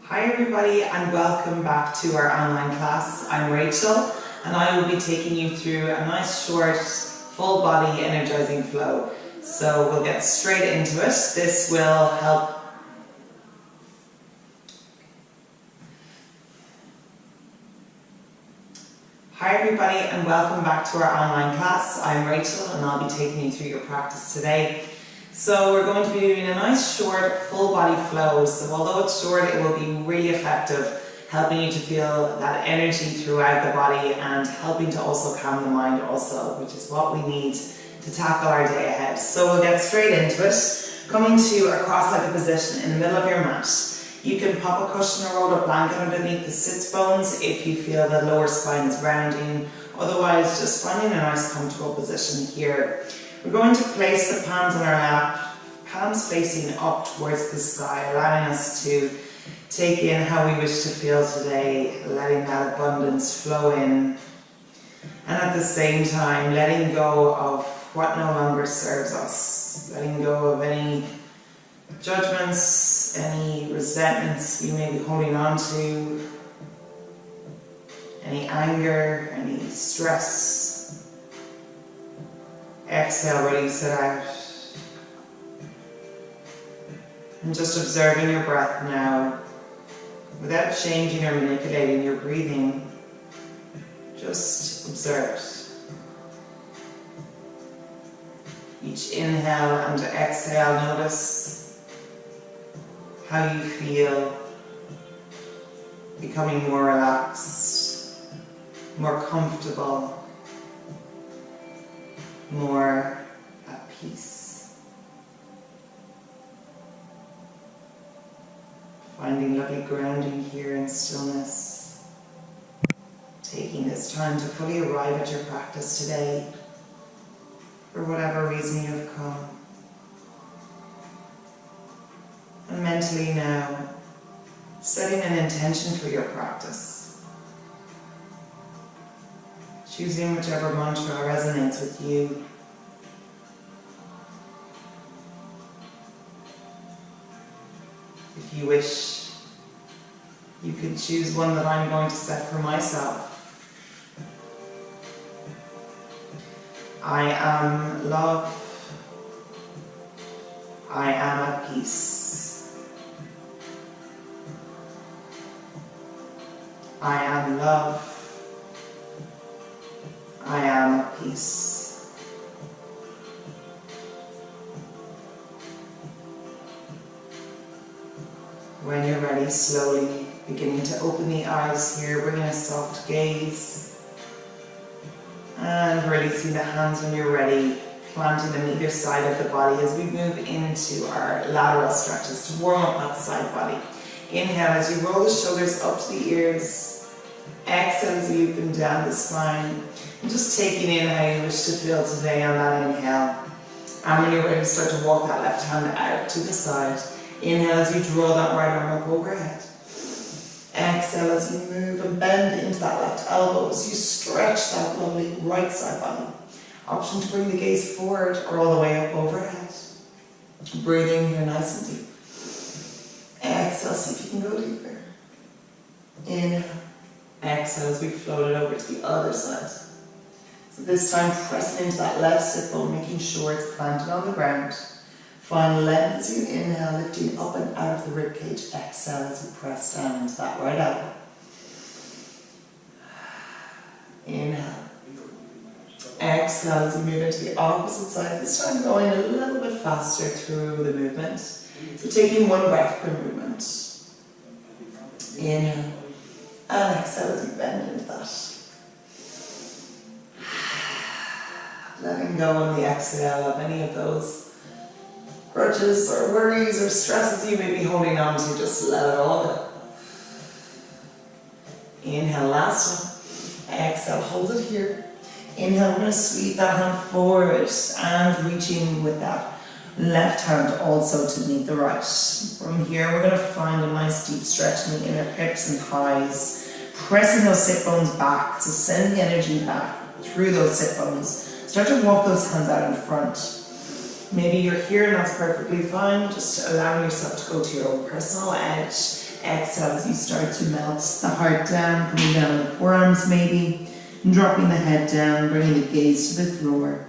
Hi everybody and welcome back to our online class. I'm Rachel and I will be taking you through a nice short full body energizing flow. So we'll get straight into it. This will help Hi everybody and welcome back to our online class. I'm Rachel and I'll be taking you through your practice today. So we're going to be doing a nice short full body flow. So although it's short, it will be really effective, helping you to feel that energy throughout the body and helping to also calm the mind also, which is what we need to tackle our day ahead. So we'll get straight into it. Coming to a cross-legged position in the middle of your mat. You can pop a cushion or roll a blanket underneath the sits bones if you feel the lower spine is rounding. Otherwise, just finding a nice comfortable position here. We're going to place the palms on our lap, palms facing up towards the sky, allowing us to take in how we wish to feel today, letting that abundance flow in. And at the same time, letting go of what no longer serves us, letting go of any judgments, any resentments we may be holding on to, any anger, any stress. Exhale, release it out. And just observing your breath now, without changing or manipulating your breathing, just observe it. Each inhale and exhale, notice how you feel, becoming more relaxed, more comfortable, more at peace. Finding lovely grounding here in stillness. Taking this time to fully arrive at your practice today, for whatever reason you have come. And mentally now, setting an intention for your practice. Choosing whichever mantra resonates with you. If you wish, you could choose one that I'm going to set for myself. I am love. I am at peace. I am love. I am at peace. When you're ready, slowly beginning to open the eyes here, bringing a soft gaze. And releasing the hands when you're ready, planting them either side of the body as we move into our lateral stretches to warm up that side body. Inhale as you roll the shoulders up to the ears. Exhale as you open down the spine. And just taking in how you wish to feel today on that inhale. And when you're ready, start to walk that left hand out to the side. Inhale as you draw that right arm up overhead. Exhale as you move and bend into that left elbow as you stretch that lovely right side body. Option to bring the gaze forward or all the way up overhead. Breathing here nice and deep. Exhale, see if you can go deeper. Inhale. Exhale as we float it over to the other side. So this time pressing into that left sit bone, making sure it's planted on the ground. Find length as you inhale, lifting up and out of the ribcage. Exhale as you press down into that right elbow. Inhale. Exhale as you move into the opposite side, this time going a little bit faster through the movement. So taking one breath per movement. Inhale. And exhale as you bend into that. Letting go on the exhale of any of those grudges or worries or stresses you may be holding on to, just let it all go. Inhale, last one. Exhale, hold it here. Inhale, we're going to sweep that hand forward and reaching with that left hand also to meet the right. From here, we're going to find a nice deep stretch in the inner hips and thighs, pressing those sit bones back, so send the energy back through those sit bones. Start to walk those hands out in front. Maybe you're here and that's perfectly fine, just allowing yourself to go to your own personal edge. Exhale as you start to melt the heart down, coming down the forearms maybe, and dropping the head down, bringing the gaze to the floor.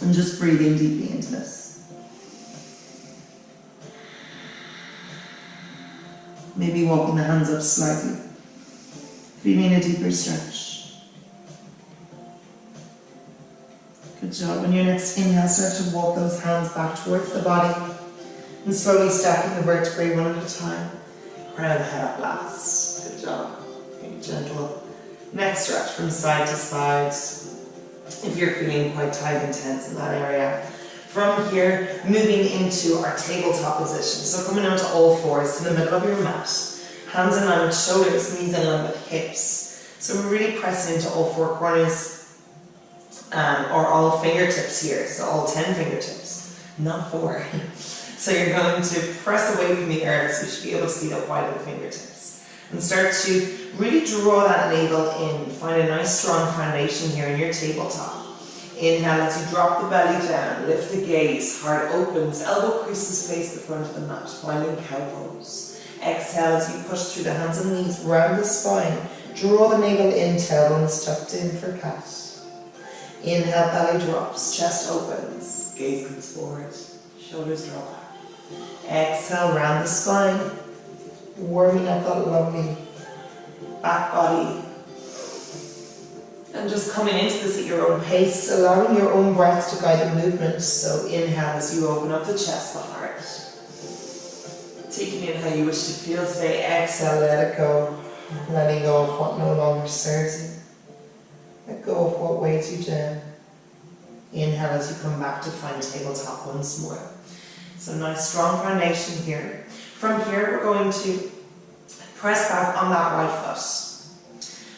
And just breathing deeply into this. Maybe walking the hands up slightly, feeling a deeper stretch. Good job. On your next inhale, start to walk those hands back towards the body and slowly stacking the vertebrae one at a time. Crown the head up last. Good job. Very gentle. Next stretch from side to side. If you're feeling quite tight and tense in that area. From here, moving into our tabletop position. So coming onto all fours to the middle of your mat. Hands in line with shoulders, knees in line with hips. So we're really pressing into all four corners, or all fingertips here. So all 10 fingertips, not 4. So you're going to press away from the earth, so you should be able to see that wide of the fingertips. And start to really draw that navel in. Find a nice strong foundation here in your tabletop. Inhale as you drop the belly down, lift the gaze, heart opens, elbow creases face the front of the mat, finding cow pose. Exhale as you push through the hands and knees, round the spine, draw the navel in, tailbones tucked in for cat. Inhale, belly drops, chest opens, gaze comes forward, shoulders drop back. Exhale, round the spine, warming up that lovely back body. And just coming into this at your own pace, allowing your own breath to guide the movement. So inhale as you open up the chest, the heart. Taking in how you wish to feel today. Exhale, let it go. Letting go of what no longer serves you. Let go of what weighs you down. Inhale as you come back to find tabletop once more. So nice strong foundation here. From here we're going to press back on that right foot.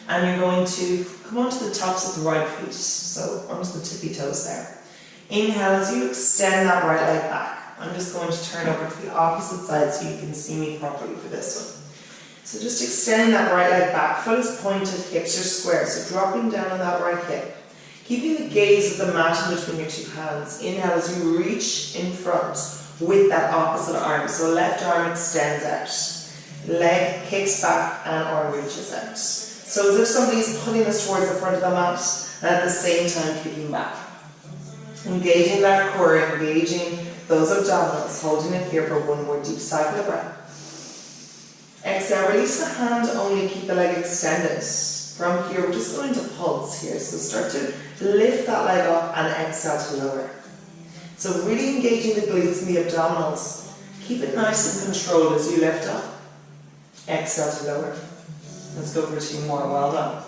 And you're going to come onto the tops of the right feet, so onto the tippy toes there. Inhale as you extend that right leg back. I'm just going to turn over to the opposite side so you can see me properly for this one. So just extending that right leg back, foot is pointed, hips are square, so dropping down on that right hip. Keeping the gaze of the mat in between your two hands. Inhale as you reach in front with that opposite arm, so left arm extends out. Leg kicks back and arm reaches out. So as if somebody's pulling us towards the front of the mat and at the same time kicking back. Engaging that core, engaging those abdominals, holding it here for one more deep cycle of breath. Exhale, release the hand only, keep the leg extended. From here, we're just going to pulse here. So start to lift that leg up and exhale to lower. So really engaging the glutes and the abdominals. Keep it nice and controlled as you lift up. Exhale to lower. Let's go for 2 more. Well done.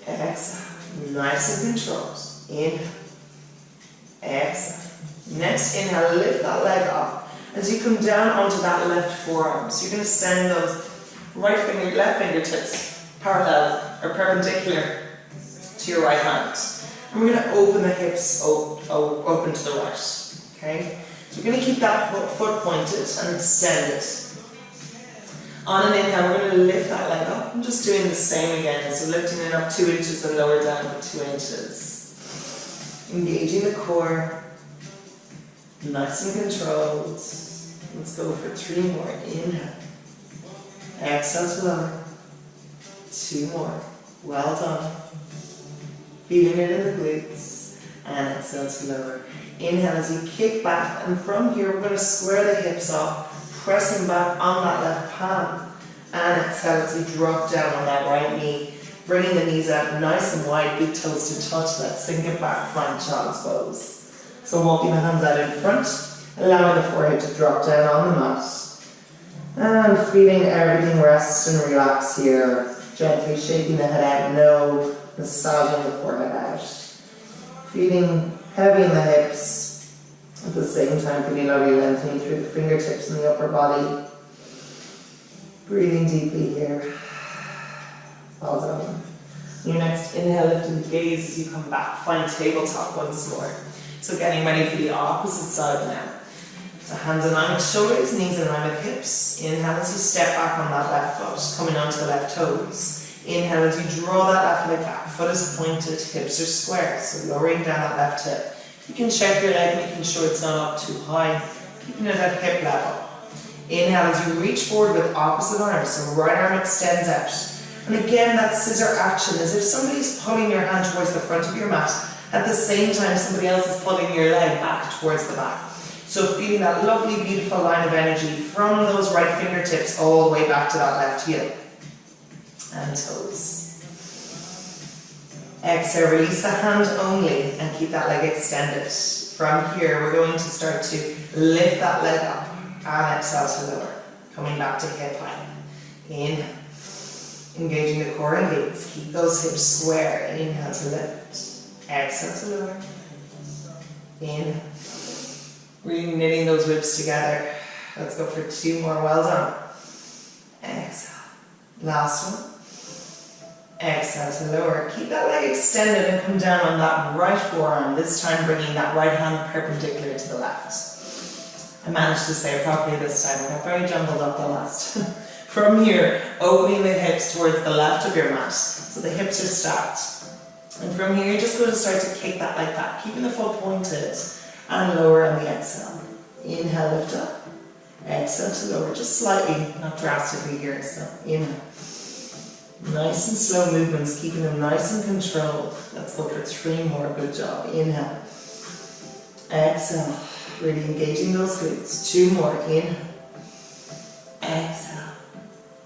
Exhale. Nice and controlled. Inhale. Exhale. Next inhale, lift that leg up. As you come down onto that left forearm. So you're going to send those left fingertips parallel or perpendicular to your right hand. And we're going to open the hips open to the right. Okay? So we're going to keep that foot pointed and extend it. On an inhale, we're going to lift that leg up. I'm just doing the same again. So lifting it up 2 inches and lower down for 2 inches. Engaging the core. Nice and controlled. Let's go for 3 more. Inhale. Exhale to lower. 2 more. Well done. Feeling it in the glutes. And exhale to lower. Inhale as you kick back. And from here, we're going to square the hips up. Pressing back on that left palm. And exhale as you drop down on that right knee. Bringing the knees out nice and wide, big toes to touch. Let's sink it back, find child's pose. So walking the hands out in front, allowing the forehead to drop down on the mat. And feeling everything rest and relax here. Gently shaking the head out, no massaging the forehead out. Feeling heavy in the hips. At the same time, feeling lovely lengthening through the fingertips and the upper body. Breathing deeply here. Well done. Your next inhale, lifting the gaze as you come back. Find tabletop once more. So getting ready for the opposite side now. So hands in line with shoulders, knees in line with hips. Inhale as you step back on that left foot, coming onto the left toes. Inhale as you draw that left leg back. Foot is pointed, hips are square. So lowering down that left hip. You can check your leg, making sure it's not up too high, keeping it at hip level. Inhale as you reach forward with opposite arm, so right arm extends out. And again, that scissor action, as if somebody's pulling your hand towards the front of your mat, at the same time somebody else is pulling your leg back towards the back. So feeling that lovely, beautiful line of energy from those right fingertips all the way back to that left heel. And toes. Exhale, release the hand only and keep that leg extended. From here, we're going to start to lift that leg up and exhale to lower. Coming back to hip high. Inhale. Engaging the core and glutes. Keep those hips square. Inhale to lift. Exhale to lower. Inhale. Really knitting those ribs together. Let's go for 2 more. Well done. Exhale. Last one. Exhale to lower. Keep that leg extended and come down on that right forearm. This time bringing that right hand perpendicular to the left. I managed to say it properly this time. I got very jumbled up the last. From here, opening the hips towards the left of your mat. So the hips are stacked. And from here, you're just going to start to kick that leg back, keeping the foot pointed. And lower on the exhale. Inhale, lift up. Exhale to lower, just slightly, not drastically here. So inhale. Nice and slow movements, keeping them nice and controlled. Let's go for 3 more. Good job. Inhale. Exhale. Really engaging those glutes. 2 more. Inhale. Exhale.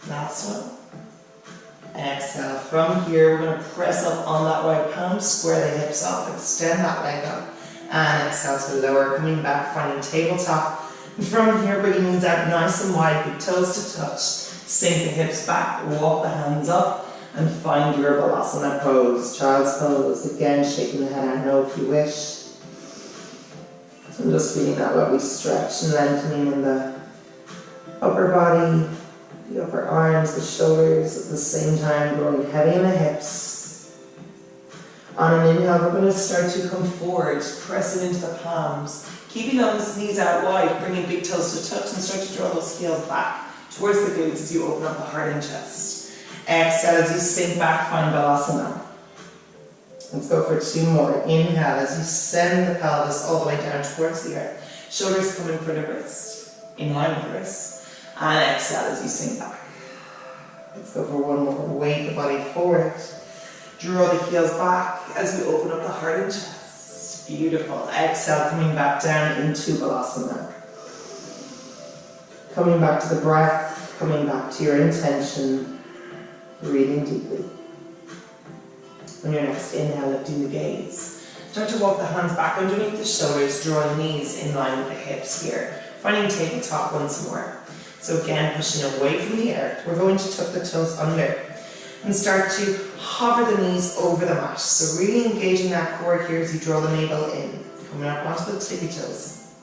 Last one. Exhale. From here, we're going to press up on that right palm, square the hips up, extend that leg up. And exhale to lower, coming back, finding tabletop. And from here, bring your knees out nice and wide, big toes to touch. Sink the hips back, walk the hands up, and find your Balasana pose. Child's pose. Again, shaking the head and no if you wish. So I'm just feeling that lovely stretch and lengthening in the upper body, the upper arms, the shoulders, at the same time growing heavy in the hips. On an inhale, we're going to start to come forward, pressing into the palms, keeping those knees out wide, bringing big toes to touch, and start to draw those heels back towards the glutes as you open up the heart and chest. Exhale as you sink back, find Balasana. Let's go for 2 more. Inhale as you send the pelvis all the way down towards the earth. Shoulders coming for the wrist, in line with the wrist. And exhale as you sink back. Let's go for 1 more. Weight the body forward. Draw the heels back as we open up the heart and chest. Beautiful. Exhale, coming back down into Balasana. Coming back to the breath, coming back to your intention, breathing deeply. On your next inhale, lifting the gaze. Start to walk the hands back underneath the shoulders, drawing the knees in line with the hips here. Finding tabletop once more. So again, pushing away from the earth. We're going to tuck the toes under and start to hover the knees over the mat. So really engaging that core here as you draw the navel in. Coming up onto the tippy toes.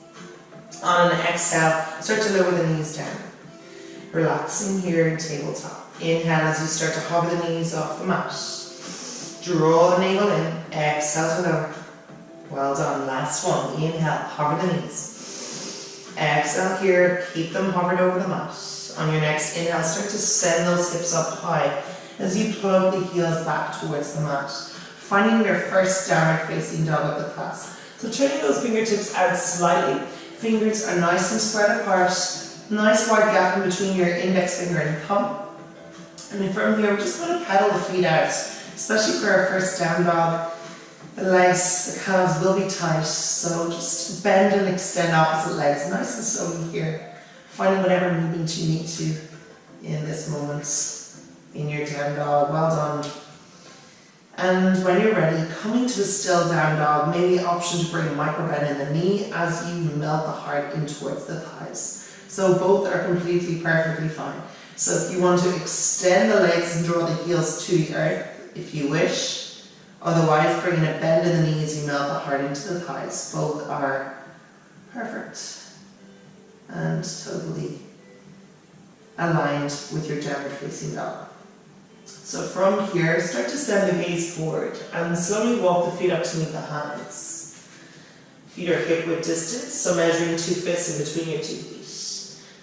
On an exhale, start to lower the knees down. Relaxing here in tabletop. Inhale as you start to hover the knees off the mat. Draw the navel in. Exhale to lower. Well done. Last one. Inhale, hover the knees. Exhale here, keep them hovered over the mat. On your next inhale, start to send those hips up high as you plug the heels back towards the mat. Finding your first downward facing dog at the class. So turning those fingertips out slightly. Fingers are nice and spread apart. Nice wide gap in between your index finger and thumb. And then from here, we're just going to pedal the feet out, especially for our first down dog. The legs, the calves will be tight, so just bend and extend opposite legs nice and slowly here. Finding whatever movement you need to in this moment in your down dog. Well done. And when you're ready, coming to a still down dog, maybe an option to bring a micro bend in the knee as you melt the heart in towards the thighs. So both are completely, perfectly fine. So if you want to extend the legs and draw the heels to the earth, if you wish. Otherwise, bringing a bend in the knees, you melt the heart into the thighs. Both are perfect and totally aligned with your downward facing dog. So from here, start to send the gaze forward and slowly walk the feet up to meet the hands. Feet are hip width distance, so measuring 2 fists in between your 2 feet.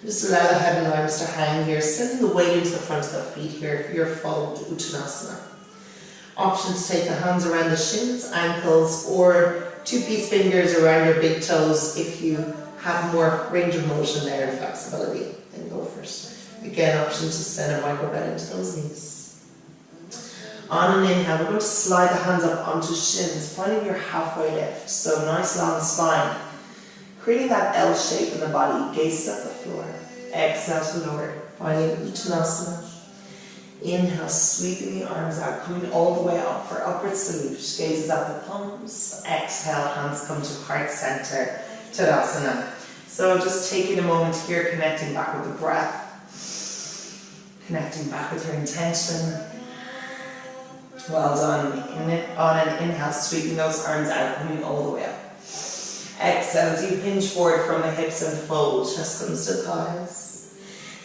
Just allow the head and arms to hang here, sending the weight into the front of the feet here for your fold Uttanasana. Option to take the hands around the shins, ankles, or 2-piece fingers around your big toes if you have more range of motion there and flexibility. then go for it. Again, option to send a micro bend into those knees. On an inhale, we're going to slide the hands up onto shins, finding your halfway lift. So nice long spine. Creating that L shape in the body, gazes at the floor. Exhale to lower, finding Uttanasana. Inhale, sweeping the arms out, coming all the way up for upward salute. Gazes at the thumbs. Exhale, hands come to heart center, Tadasana. So just taking a moment here, connecting back with the breath. Connecting back with your intention. Well done. On an inhale, sweeping those arms out, coming all the way up. Exhale as you hinge forward from the hips and fold, chest comes to thighs.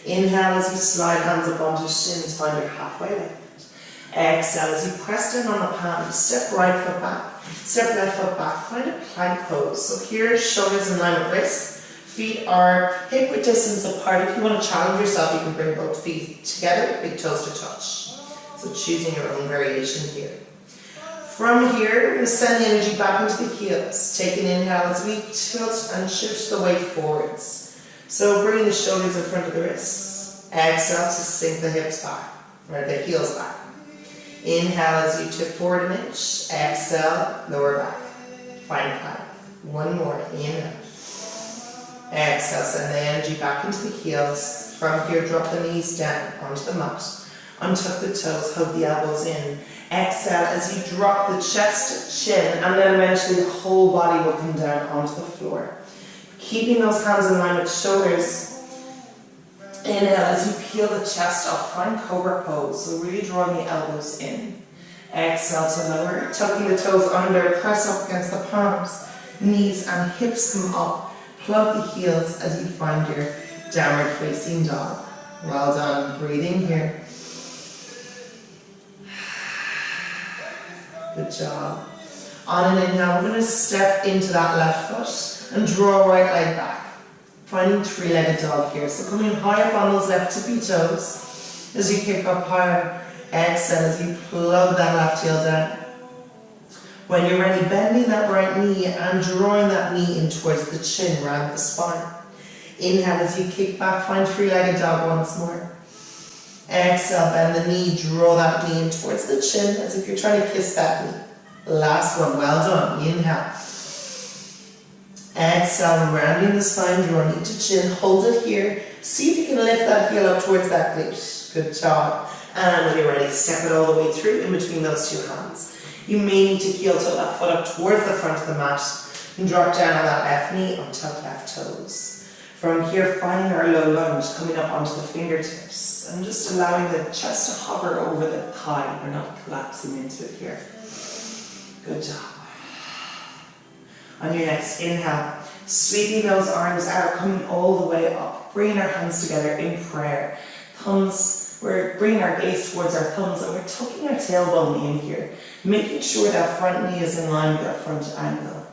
Inhale as you slide hands up onto shins, find your halfway lift. Exhale as you press down on the palms, step right foot back, step left foot back, find a plank pose. So here, shoulders in line with wrists, feet are hip width distance apart. If you want to challenge yourself, you can bring both feet together, big toes to touch. So choosing your own variation here. From here, we're going to send the energy back into the heels. Take an inhale as we tilt and shift the weight forwards. So bringing the shoulders in front of the wrists. Exhale to sink the hips back, or the heels back. Inhale as you tip forward an inch. Exhale, lower back. Find plank. One more. Inhale. Exhale, send the energy back into the heels. From here, drop the knees down onto the mat. Untuck the toes, hug the elbows in. Exhale as you drop the chest, chin, and then eventually the whole body will come down onto the floor. Keeping those hands in line with shoulders. Inhale as you peel the chest up, find cobra pose. So really drawing the elbows in. Exhale to lower, tucking the toes under, press up against the palms, knees and hips come up. Plug the heels as you find your downward facing dog. Well done, breathing here. Good job. On an inhale, we're going to step into that left foot and draw right leg back. Finding three-legged dog here. So coming high up on those left tippy toes as you kick up higher. Exhale as you plug that left heel down. When you're ready, bending that right knee and drawing that knee in towards the chin, round the spine. Inhale as you kick back, find three-legged dog once more. Exhale, bend the knee, draw that knee in towards the chin as if you're trying to kiss that knee. Last one, well done. Inhale. Exhale, rounding the spine, draw knee to chin, hold it here. See if you can lift that heel up towards that glute. Good job. And when you're ready, step it all the way through in between those two hands. You may need to heel tilt that foot up towards the front of the mat and drop down on that left knee, untuck left toes. From here, finding our low lunge, coming up onto the fingertips and just allowing the chest to hover over the thigh. We're not collapsing into it here. Good job. On your next inhale, sweeping those arms out, coming all the way up, bringing our hands together in prayer. Thumbs, we're bringing our gaze towards our thumbs and we're tucking our tailbone in here, making sure that front knee is in line with our front angle.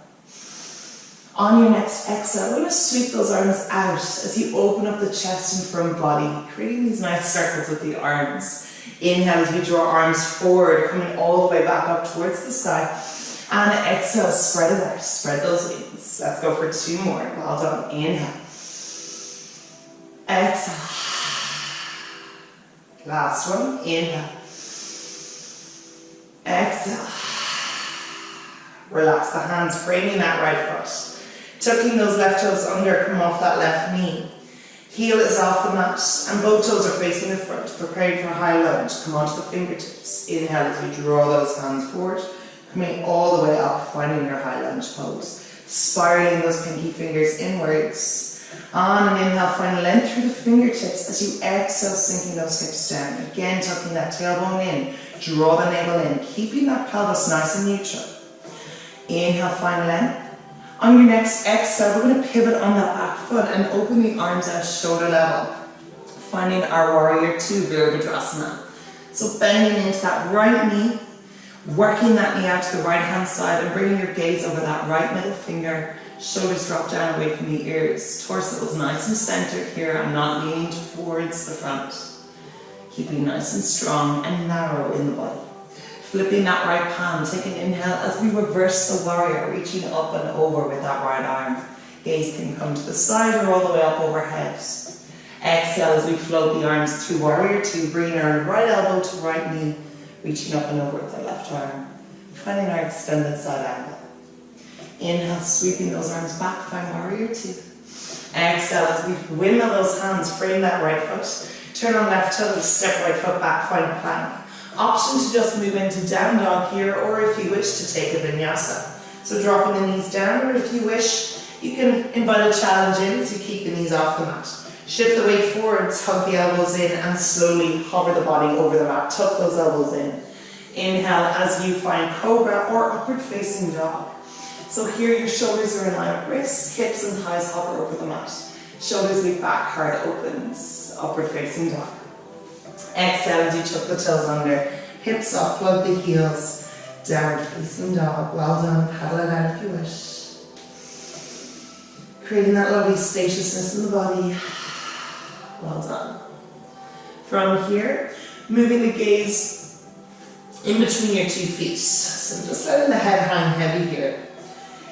On your next exhale, we're going to sweep those arms out as you open up the chest and front body, creating these nice circles with the arms. Inhale as we draw arms forward, coming all the way back up towards the sky. And exhale, spread it out, spread those wings. Let's go for two more. Well done. Inhale. Exhale. Last one. Inhale. Exhale. Relax the hands, framing that right foot. Tucking those left toes under, come off that left knee. Heel is off the mat and both toes are facing the front, preparing for a high lunge. Come onto the fingertips. Inhale as you draw those hands forward, coming all the way up, finding your high lunge pose. Spiraling those pinky fingers inwards. On an inhale, find length through the fingertips as you exhale, sinking those hips down. Again, tucking that tailbone in, draw the navel in, keeping that pelvis nice and neutral. Inhale, find length. On your next exhale, we're going to pivot on that back foot and open the arms out shoulder level. Finding our warrior two, Virabhadrasana. So bending into that right knee, working that knee out to the right hand side and bringing your gaze over that right middle finger. Shoulders drop down away from the ears. Torso is nice and centered here and not leaning towards the front. Keeping nice and strong and narrow in the body. Flipping that right palm, take an inhale as we reverse the warrior, reaching up and over with that right arm. Gaze can come to the side or all the way up overhead. Exhale as we float the arms through warrior two, bringing our right elbow to right knee, reaching up and over with the left arm, finding our extended side angle. Inhale, sweeping those arms back, find warrior two. Exhale as we windmill those hands, frame that right foot, turn on left toe, step right foot back, find a plank. Option to just move into down dog here, or if you wish to take a vinyasa. So dropping the knees down, or if you wish, you can invite a challenge in as you keep the knees off the mat. Shift the weight forwards, hug the elbows in, and slowly hover the body over the mat. Tuck those elbows in. Inhale as you find cobra or upward facing dog. So here your shoulders are in line with wrists, hips and thighs hover over the mat. Shoulders lead back, heart opens, upward facing dog. Exhale as you tuck the toes under, hips up, plug the heels, downward facing dog. Well done, paddle it out if you wish. Creating that lovely spaciousness in the body. Well done. From here, moving the gaze in between your 2 feet. So just letting the head hang heavy here.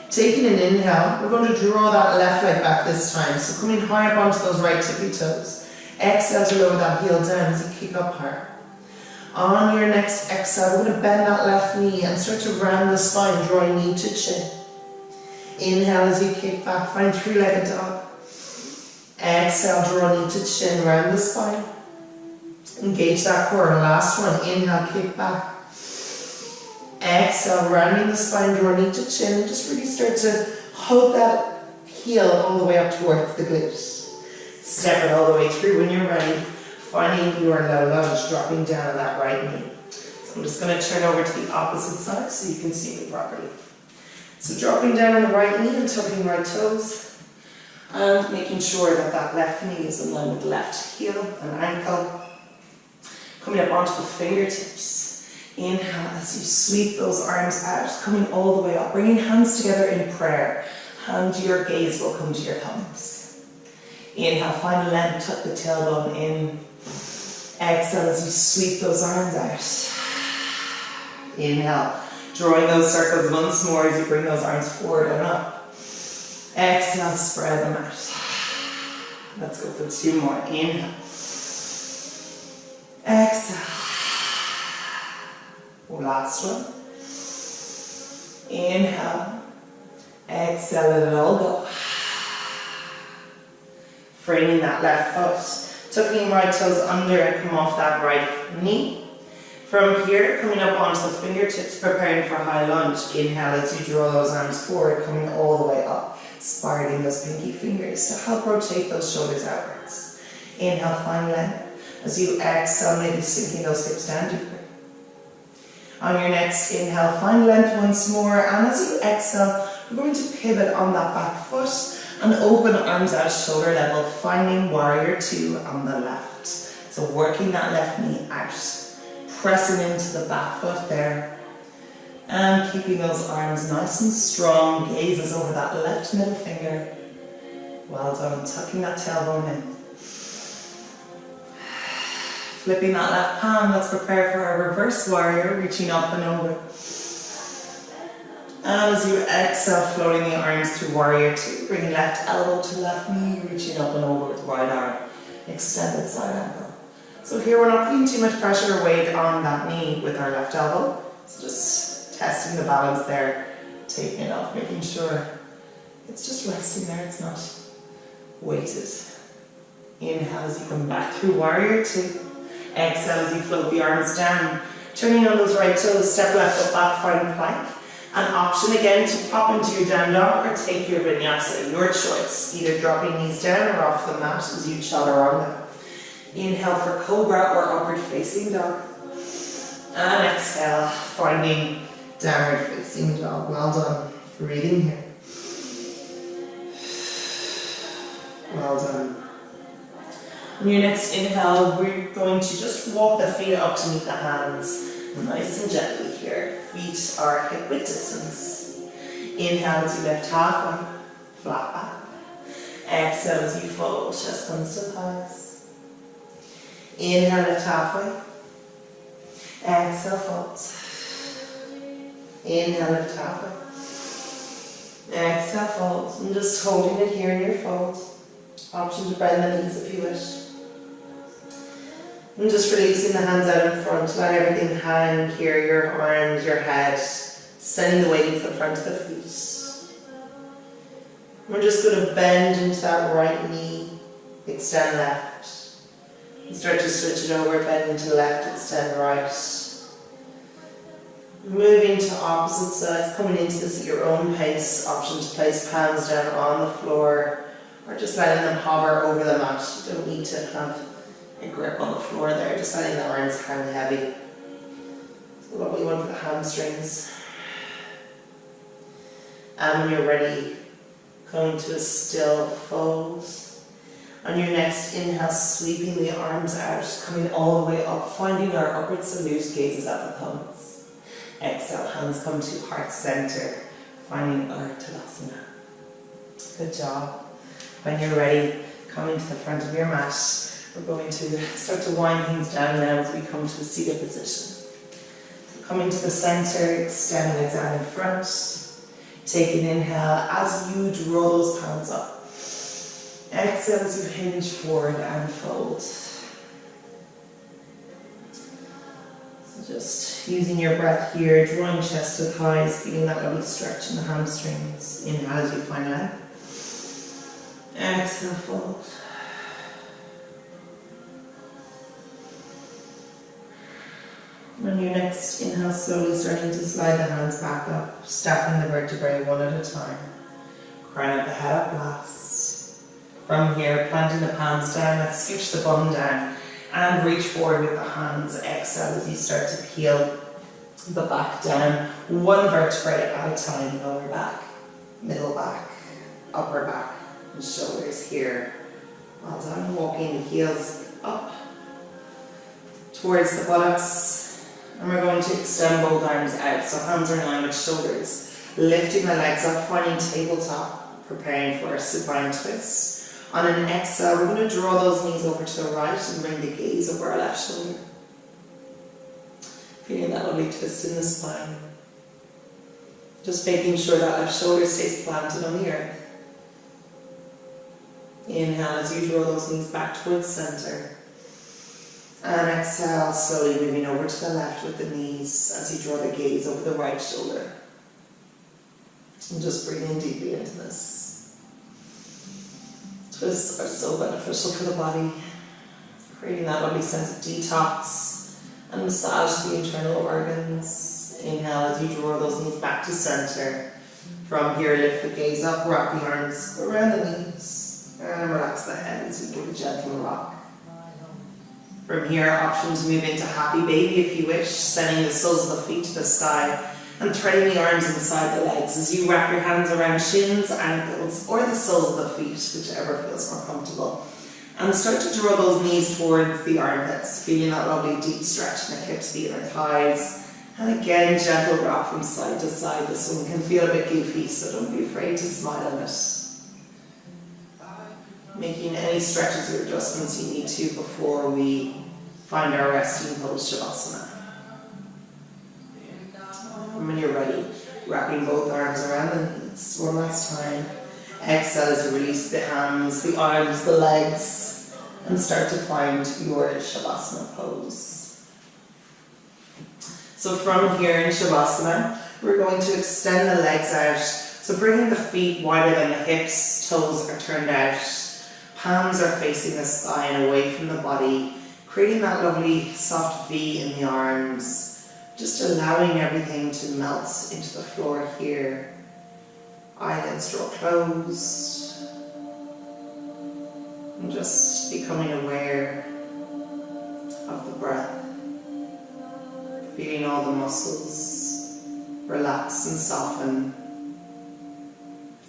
Taking an inhale, we're going to draw that left leg back this time. So coming high up onto those right tippy toes. Exhale to lower that heel down as you kick up higher. On your next exhale, we're going to bend that left knee and start to round the spine, drawing knee to chin. Inhale as you kick back, find three-legged dog. Exhale, draw knee to chin, round the spine. Engage that core. Last one, inhale, kick back. Exhale, rounding the spine, draw knee to chin, and just really start to hold that heel all the way up towards the glutes. Step it all the way through when you're ready, finding your low lunge, dropping down on that right knee. So I'm just going to turn over to the opposite side so you can see me properly. So dropping down on the right knee and tucking right toes, and making sure that that left knee is in line with the left heel and ankle. Coming up onto the fingertips. Inhale as you sweep those arms out, coming all the way up, bringing hands together in prayer. And your gaze will come to your thumbs. Inhale, find length, tuck the tailbone in. Exhale as you sweep those arms out. Inhale, drawing those circles once more as you bring those arms forward and up. Exhale, spread them out. Let's go for 2 more. Inhale. Exhale. Last one. Inhale. Exhale, let it all go. Framing that left foot. Tucking right toes under and come off that right knee. From here, coming up onto the fingertips, preparing for high lunge. Inhale as you draw those arms forward, coming all the way up. Spiraling those pinky fingers to help rotate those shoulders outwards. Inhale, find length. As you exhale, maybe sinking those hips down deeper. On your next inhale, find length once more, and as you exhale, we're going to pivot on that back foot and open arms out shoulder level, finding warrior two on the left. So working that left knee out, pressing into the back foot there, and keeping those arms nice and strong, gazes over that left middle finger. Well done, tucking that tailbone in. Flipping that left palm, let's prepare for our reverse warrior, reaching up and over. And as you exhale, floating the arms through warrior two, bring left elbow to left knee, reaching up and over with right arm, extended side angle. So here we're not putting too much pressure or weight on that knee with our left elbow, so just testing the balance there, taking it off, making sure it's just resting there, it's not weighted. Inhale as you come back through warrior two. Exhale as you float the arms down, turning on those right toes, step left foot back, find plank. An option again to pop into your down dog or take your vinyasa, your choice. Either dropping knees down or off the mat as you chaturanga. Inhale for cobra or upward facing dog. And exhale, finding downward facing dog. Well done. Breathing here. Well done. On your next inhale, we're going to just walk the feet up to meet the hands. Nice and gently here. Feet are hip width distance. Inhale as you lift halfway, flat back. Exhale as you fold, chest comes to thighs. Inhale, lift halfway. Exhale, fold. Inhale, lift halfway. Exhale, fold. And just holding it here in your fold. Option to bend the knees if you wish. And just releasing the hands out in front, let everything hang here, your arms, your head, sending the weight into the front of the feet. We're just going to bend into that right knee, extend left. And start to switch it over, bend into left, extend right. Moving to opposite sides, coming into this at your own pace. Option to place palms down on the floor, or just letting them hover over the mat. You don't need to have a grip on the floor there, just letting the arms hang heavy. It's a lovely one for the hamstrings. And when you're ready, going to a still fold. On your next inhale, sweeping the arms out, coming all the way up, finding our upward salute, gazes at the thumbs. Exhale, hands come to heart center, finding our Tadasana. Good job. When you're ready, coming to the front of your mat, we're going to start to wind things down now as we come to a seated position. So coming to the center, extend legs out in front. Take an inhale as you draw those palms up. Exhale as you hinge forward and fold. Just using your breath here, drawing chest to thighs, feeling that lovely stretch in the hamstrings. Inhale as you find out. Exhale, fold. On your next inhale, slowly starting to slide the hands back up, stacking the vertebrae one at a time. Crown of the head up last. From here, planting the palms down, let's scooch the bum down. And reach forward with the hands. Exhale as you start to peel the back down. One vertebrae at a time. Lower back, middle back, upper back, and shoulders here. Well done. Walking the heels up towards the buttocks. And we're going to extend both arms out. So hands are in line with shoulders. Lifting the legs up, finding tabletop. Preparing for a supine twist. On an exhale, we're going to draw those knees over to the right and bring the gaze over our left shoulder. Feeling that lovely twist in the spine. Just making sure that left shoulder stays planted on the earth. Inhale as you draw those knees back towards center. And exhale, slowly moving over to the left with the knees as you draw the gaze over the right shoulder. And just breathing deeply into this. Twists are so beneficial for the body, creating that lovely sense of detox and massage the internal organs. Inhale as you draw those knees back to center. From here, lift the gaze up, wrap the arms around the knees, and relax the head as you give a gentle rock. From here, option to move into happy baby if you wish, sending the soles of the feet to the sky. And threading the arms inside the legs as you wrap your hands around shins, ankles, or the soles of the feet, whichever feels more comfortable. And start to draw those knees towards the armpits, feeling that lovely deep stretch in the hips, the inner thighs. And again, gentle rock from side to side. This one can feel a bit goofy, so don't be afraid to smile at it. Making any stretches or adjustments you need to before we find our resting pose, Shavasana. And when you're ready, wrapping both arms around the knees one last time. Exhale as you release the hands, the arms, the legs, and start to find your Shavasana pose. So from here in Shavasana, we're going to extend the legs out. So bringing the feet wider than the hips, toes are turned out, palms are facing the sky and away from the body, creating that lovely soft V in the arms. Just allowing everything to melt into the floor here. Eyelids draw closed. And just becoming aware of the breath. Feeling all the muscles relax and soften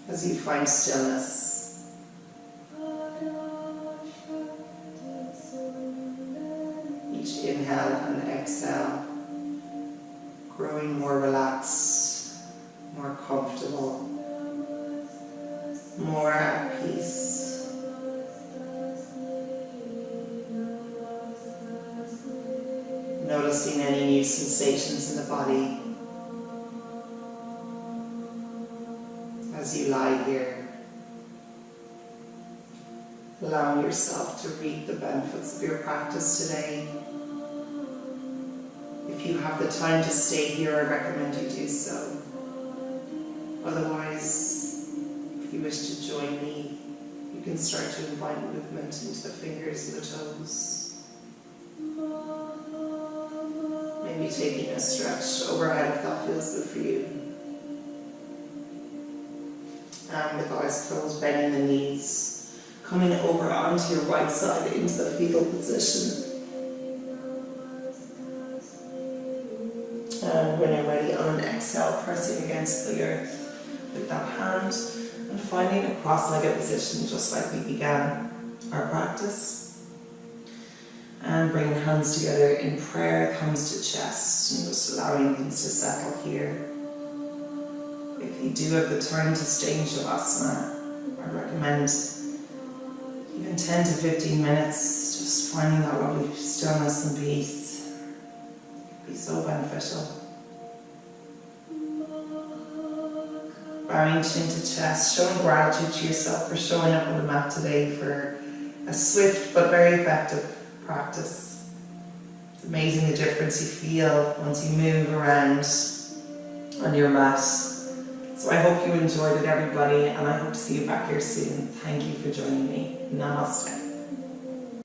as you find stillness. Each inhale and exhale. Growing more relaxed, more comfortable, more at peace. Noticing any new sensations in the body as you lie here. allowing yourself to reap the benefits of your practice today. If you have the time to stay here, I recommend you do so. Otherwise, if you wish to join me, you can start to invite movement into the fingers and the toes. Maybe taking a stretch overhead if that feels good for you. And with eyes closed, bending the knees, coming over onto your right side into the fetal position. And when you're ready, on an exhale, pressing against the earth with that hand and finding a cross-legged position just like we began our practice. And bringing hands together in prayer, thumbs to chest, and just allowing things to settle here. If you do have the time to stay in Shavasana, I recommend even 10 to 15 minutes, just finding that lovely stillness and peace. It can be so beneficial. Bowing chin to chest, showing gratitude to yourself for showing up on the mat today for a swift but very effective practice. It's amazing the difference you feel once you move around on your mat. So I hope you enjoyed it, everybody, and I hope to see you back here soon. Thank you for joining me. Namaste.